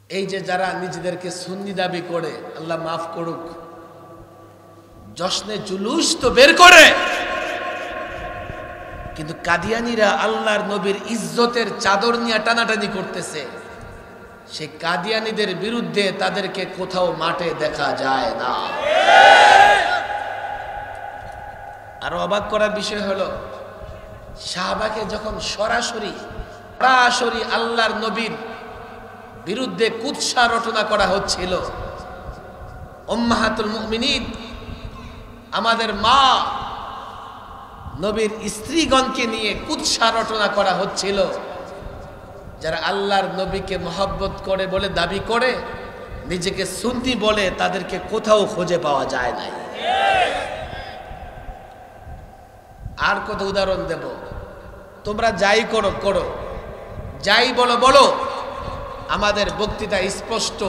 এই যে যারা নিজেদেরকে সুন্নি দাবি করে, আল্লাহ মাফ করুক, জশ্নে জুলুস তো বের করে, কিন্তু কাদিয়ানীরা আল্লাহর নবীর ইজ্জতের চাদর নিয়ে টানাটানি করতেছে। সে কাদিয়ানীদের বিরুদ্ধে তাদেরকে কোথাও মাঠে দেখা যায় না। আর অবাক করার বিষয় হলো, সাহাবাকে যখন সরাসরি আল্লাহর নবীর বিরুদ্ধে কুৎসা রটনা করা হচ্ছিল, উম্মাহাতুল মুমিনিন আমাদের মা নবীর স্ত্রীগণকে নিয়ে কুৎসা রটনা করা হচ্ছিল, যারা আল্লাহর নবীকে মহব্বত করে বলে দাবি করে, নিজেকে সুন্নি বলে, তাদেরকে কোথাও খুঁজে পাওয়া যায় নাই। আর কত উদাহরণ দেব? তোমরা যাই করো করো, যাই বলো বলো, আমাদের বক্তৃতা স্পষ্ট।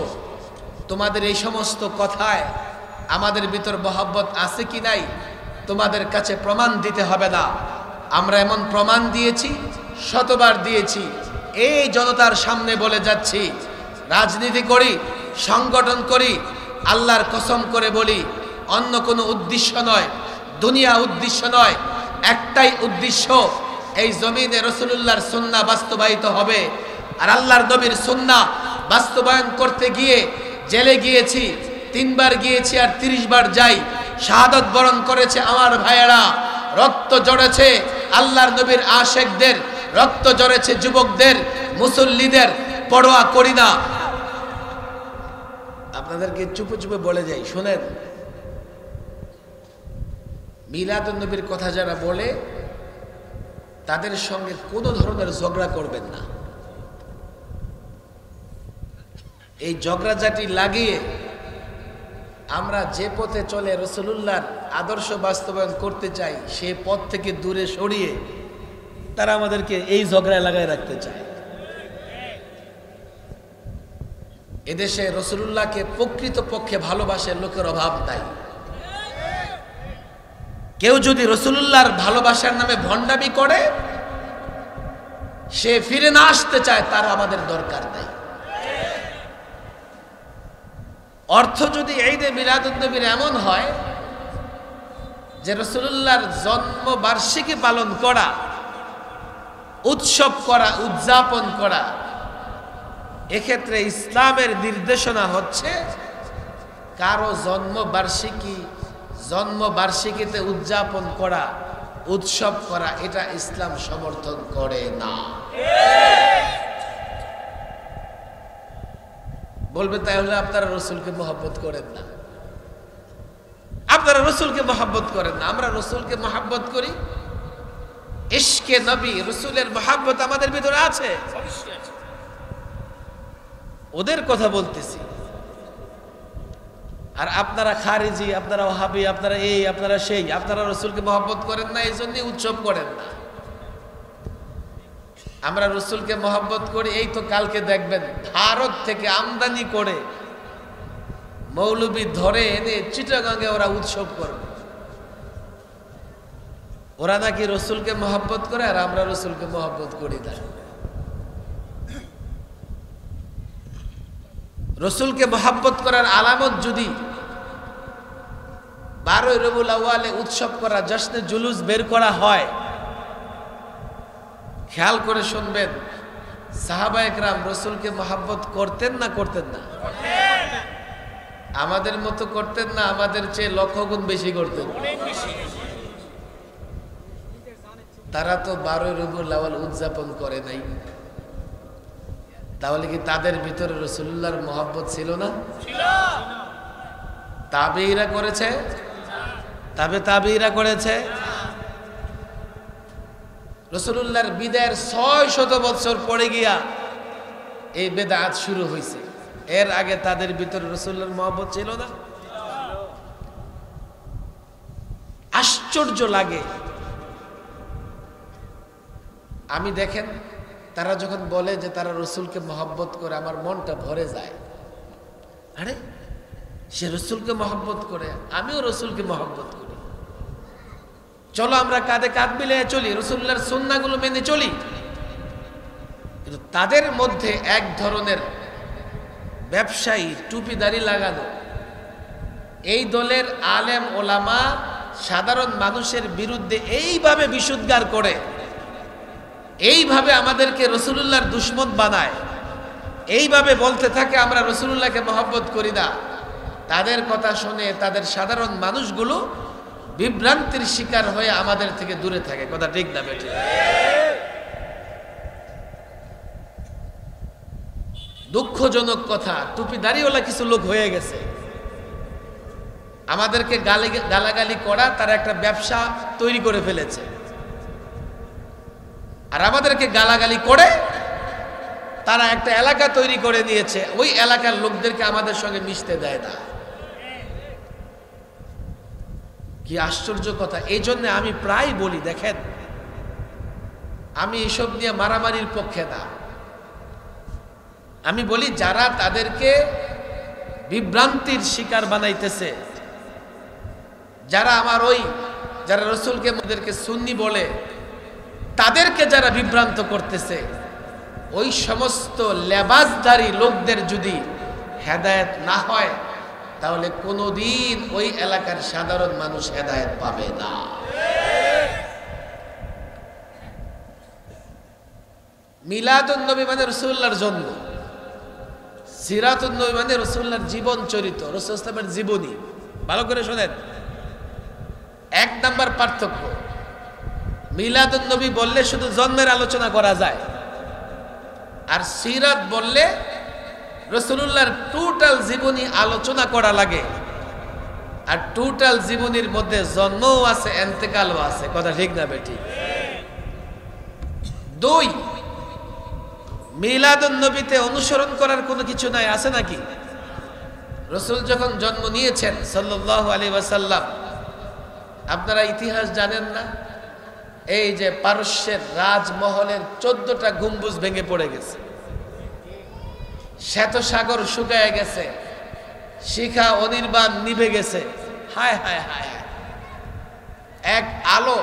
তোমাদের এই সমস্ত কথায় আমাদের ভিতর মহব্বত আছে কি নাই তোমাদের কাছে প্রমাণ দিতে হবে না। আমরা এমন প্রমাণ দিয়েছি, শতবার দিয়েছি। এই জনতার সামনে বলে যাচ্ছি, রাজনীতি করি, সংগঠন করি, আল্লাহর কসম করে বলি, অন্য কোনো উদ্দেশ্য নয়, দুনিয়া উদ্দেশ্য নয়, একটাই উদ্দেশ্য, এই জমিনে রাসূলুল্লাহর সুন্নাহ বাস্তবায়িত হবে। আর আল্লাহর নবীর সুন্নাহ বাস্তবায়ন করতে গিয়ে জেলে গিয়েছি, 3 বার গিয়েছি আর 30 বার যাই। শাহাদাত বরণ করেছে আমার ভাইয়েরা, রক্ত ঝরেছে আল্লাহর নবীর আশেকদের, রক্ত ঝরেছে যুবকদের, মুসল্লিদের। পরোয়া করি না। আপনাদেরকে চুপে চুপে বলে যাই, শুনেন, মিলাদুন নবীর কথা যারা বলে, তাদের সঙ্গে কোনো ধরনের ঝগড়া করবেন না। এই ঝগড়াঝাটি লাগিয়ে আমরা যে পথে চলে রাসূলুল্লাহর আদর্শ বাস্তবায়ন করতে চাই, সে পথ থেকে দূরে সরিয়ে তারা আমাদেরকে এই ঝগড়ায় লাগায় রাখতে চায়। এদেশে রাসূলুল্লাহকে প্রকৃতপক্ষে ভালোবাসে লোকের অভাব নাই। কেউ যদি রাসূলুল্লাহর ভালোবাসার নামে ভণ্ডামি করে, সে ফিরে না আসতে চায়, তার আমাদের দরকার নাই। অর্থ যদি ঈদে মিলাদুন নবীর এমন হয় যে রাসূলুল্লাহর জন্মবার্ষিকী পালন করা, উৎসব করা, উদযাপন করা, এক্ষেত্রে ইসলামের নির্দেশনা হচ্ছে কারো জন্মবার্ষিকীতে উদযাপন করা, উৎসব করা, এটা ইসলাম সমর্থন করে না। বলবে তাহলে আপনারা রাসূলকে মহব্বত করেন না, আপনারা রাসূলকে মহব্বত করেন না। আমরা রাসূলকে মহব্বত করি, ইশকে নবী, রাসূলের মহব্বত আমাদের ভিতরে আছে। ওদের কথা বলতেছি। আর আপনারা খারিজি, আপনারা ওহাবি, আপনারা এই, আপনারা সেই, আপনারা রাসূলকে মহব্বত করেন না, এই জন্যই উৎসব করেন না। আমরা রাসূলকে মহব্বত করি, এই তো কালকে দেখবেন ভারত থেকে আমদানি করে মৌলবি ধরে এনে চিটাগাঙ্গে ওরা উৎসব করবে। ওরা নাকি রাসূলকে মহব্বত করে, আর আমরা রাসূলকে মহব্বত করি না। রাসূলকে মহব্বত করার আলামত যদি 12 রবিউল আউয়ালে উৎসব করা, জশ্নে জুলুস বের করা হয়, খেয়াল করে শুনবেন, সাহাবায়ে কেরাম রাসূলকে মহব্বত করতেন না করতেন না? আমাদের মতো করতেন না, আমাদের চেয়ে লক্ষ গুণ বেশি করতেন। তারা তো 12 রবিউল আউয়াল উদযাপন করে নাই। তাহলে কি তাদের ভিতরে রাসূলুল্লাহর মহব্বত ছিল না? ছিল। তাবেঈরা করেছে, তাবেঈরা করেছে। রাসূলুল্লাহর বিদায়ের 600 বছর পরে গিয়া এই বেদাত শুরু হয়েছে। এর আগে তাদের ভিতরে রাসূলুল্লাহর মহব্বত ছিল না? আশ্চর্য লাগে। আমি দেখেন, তারা যখন বলে যে তারা রাসূলকে মহব্বত করে, আমার মনটা ভরে যায়। আরে সে রাসূলকে মহব্বত করে, আমিও রাসূলকে মহব্বত করি। চলো আমরা কাঁধে কাঁধ মিলিয়ে চলি, রাসূলুল্লাহর সুন্নাহগুলো মেনে চলি। কিন্তু তাদের মধ্যে এক ধরনের ব্যবসায়ী, টুপি দাড়ি লাগানো, এই দলের আলেম ওলামা সাধারণ মানুষের বিরুদ্ধে এইভাবে বিশুদ্ধার করে, এইভাবে আমাদেরকে রসুলুল্লাহর দুশমন বানায়, এইভাবে বলতে থাকে আমরা রসুলুল্লাহকে মহব্বত করি না, তাদের কথা শুনে তাদের সাধারণ মানুষগুলো বিভ্রান্তির শিকার হয়ে আমাদের থেকে দূরে থাকে। কথা ঠিক না বেঠিক? দুঃখজনক কথা, টুপি দাড়িওয়ালা কিছু লোক হয়ে গেছে, আমাদেরকে গালাগালি করা তারা একটা ব্যবসা তৈরি করে ফেলেছে, আর আমাদেরকে গালাগালি করে তারা একটা এলাকা তৈরি করে নিয়েছে, ওই এলাকার লোকদেরকে আমাদের সঙ্গে মিশতে দেয় না। কি আশ্চর্য কথা! এই জন্য আমি প্রায় বলি, দেখেন, আমি এসব নিয়ে মারামারির পক্ষে না। আমি বলি যারা তাদেরকে বিভ্রান্তির শিকার বানাইতেছে, যারা যারা রসুলকে আমাদেরকে সুন্নি বলে, তাদেরকে যারা বিভ্রান্ত করতেছে, ওই সমস্ত লেবাসধারী লোকদের যদি হেদায়েত না হয়, তাহলে কোনোদিন ওই এলাকার সাধারণ মানুষ হেদায়েত পাবে না। মিলাদুন নবী মানে রাসূলুল্লাহর জন্ম, সিরাতুন নবী মানে রাসূলুল্লাহর জীবন চরিত্র, রাসূল ইসলামের জীবনী। ভালো করে শোনেন, এক নাম্বার পার্থক্য, মিলাদুন নবী বললে শুধু জন্মের আলোচনা করা যায়, আর সিরাত বললে রাসূলুল্লাহর টোটাল জীবনী আলোচনা করা লাগে, আর টোটাল জীবনীর মধ্যে জন্মও আছে, ইন্তেকালও আছে। কথা ঠিক না বেঠিক? দুই, মিলাদুন নবীতে অনুসরণ করার কোনো কিছু নাই, আছে নাকি? রাসূল যখন জন্ম নিয়েছেন সাল্লাল্লাহু আলাইহি ওয়াসাল্লাম, আপনারা ইতিহাস জানেন না? এই যে পারস্যের রাজমহলের 14টা গম্বুজ ভেঙে পড়ে গেছে, শ্বেত সাগর শুকায় গেছে, শিখা অনির্বাণ নিভে গেছে। হায় হায় হায়! এক আলো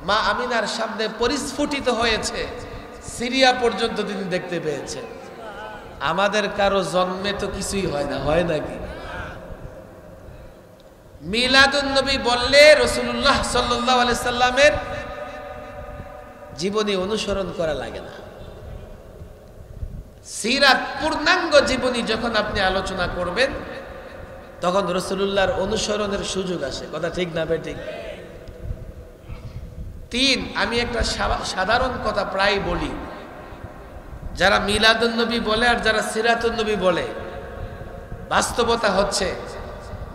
মা আমিনার সামনে পরিস্ফুটিত হয়েছে, সিরিয়া পর্যন্ত তিনি দেখতে পেয়েছেন। আমাদের কারো জন্মে তো কিছুই হয় না, হয় নাকি? মিলাদুন নবী বললে রাসূলুল্লাহ সাল্লাল্লাহু আলাইহি সাল্লামের জীবনী অনুসরণ করা লাগে না। সিরাত পূর্ণাঙ্গ জীবনী যখন আপনি আলোচনা করবেন, তখন রাসূলুল্লাহর অনুসরণের সুযোগ আসে। কথা ঠিক না বেঠিক? তিন, আমি একটা সাধারণ কথা প্রায় বলি, যারা মিলাদুন নবী বলে আর যারা সিরাতুন নবী বলে, বাস্তবতা হচ্ছে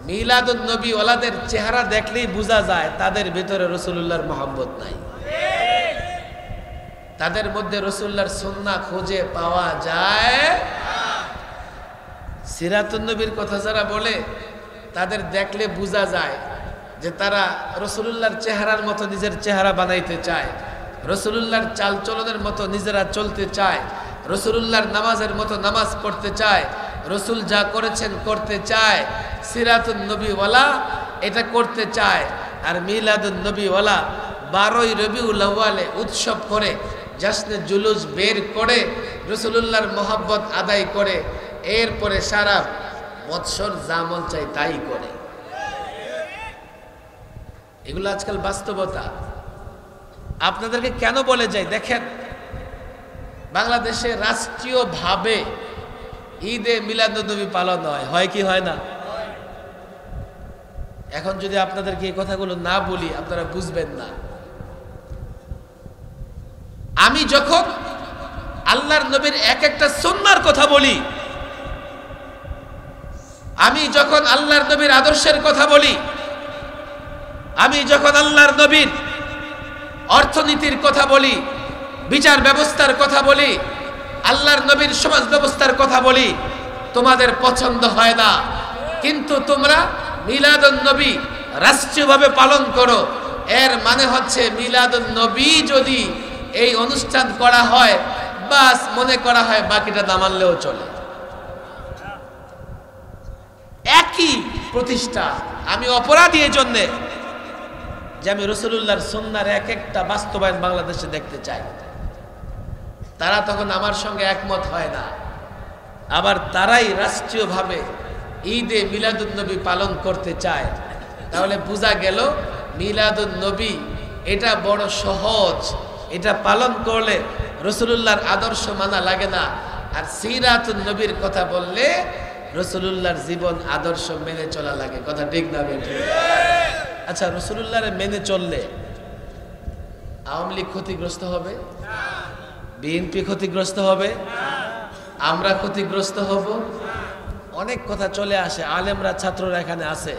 মিলাদুন নবী ওয়ালাদের চেহারা দেখলেই বোঝা যায় তাদের ভিতরে রাসূলুল্লাহর মহব্বত নাই, তাদের মধ্যে রাসূলুল্লাহর সুন্নাহ খুঁজে পাওয়া যায়। সিরাতুন নবীর কথা যারা বলে, তাদের দেখলে বোঝা যায় যে তারা রাসূলুল্লাহর চেহারার মতো নিজের চেহারা বানাইতে চায়, রাসূলুল্লাহর চালচলনের মতো নিজেরা চলতে চায়, রাসূলুল্লাহর নামাজের মতো নামাজ পড়তে চায়, রাসূল যা করেছেন করতে চায়। সিরাতুন নবীওয়ালা এটা করতে চায়, আর মিলাদুন নবীওয়ালা 12ই রবিউল আউয়ালে উৎসব করে, জাশ্নে জুলুস বের করে রাসূলুল্লাহর মহব্বত আদায় করে, এরপরে সারা বৎসর যা মন চাই তাই করে। এগুলো আজকাল বাস্তবতা। আপনাদেরকে কেন বলে যাই, দেখেন, বাংলাদেশে রাষ্ট্রীয়ভাবে ঈদে মিলাদুন্নবী পালন হয় কি হয় না? এখন যদি আপনাদেরকে এই কথাগুলো না বলি, আপনারা বুঝবেন না। আমি যখন আল্লাহর নবীর এক একটা সুন্নাহর কথা বলি, আমি যখন আল্লাহর নবীর আদর্শের কথা বলি, আমি যখন আল্লাহর নবীর অর্থনীতির কথা বলি, বিচার ব্যবস্থার কথা বলি, আল্লাহর নবীর সমাজ ব্যবস্থার কথা বলি, তোমাদের পছন্দ হয় না, কিন্তু তোমরা মিলাদুন নবী রাষ্ট্রীয়ভাবে পালন করো। এর মানে হচ্ছে মিলাদুন নবী যদি এই অনুষ্ঠান করা হয়, বাস মনে করা হয় বাকিটা না মানলেও চলে, একই প্রতিষ্ঠা। আমি অপরাধী এই জন্যে যে আমি রাসূলুল্লাহর সুন্নাহর এক একটা বাস্তবায়ন বাংলাদেশে দেখতে চাই। তারা তখন আমার সঙ্গে একমত হয় না, আবার তারাই রাষ্ট্রীয়ভাবে ঈদে মিলাদুন নবী পালন করতে চায়। তাহলে বোঝা গেল মিলাদুন নবী এটা বড় সহজ, এটা পালন করলে রাসূলুল্লাহর আদর্শ মানা লাগে না। আর সিরাতুন নবীর কথা বললে রাসূলুল্লাহর জীবন আদর্শ মেনে চলা লাগে। কথা ঠিক না বেঠিক? আচ্ছা, রাসূলুল্লাহর মেনে চললে আওয়ামী লীগ ক্ষতিগ্রস্ত হবে, বিএনপি ক্ষতিগ্রস্ত হবে, আমরা ক্ষতিগ্রস্ত হব। অনেক কথা চলে আসে, আলেমরা ছাত্ররা এখানে আছে।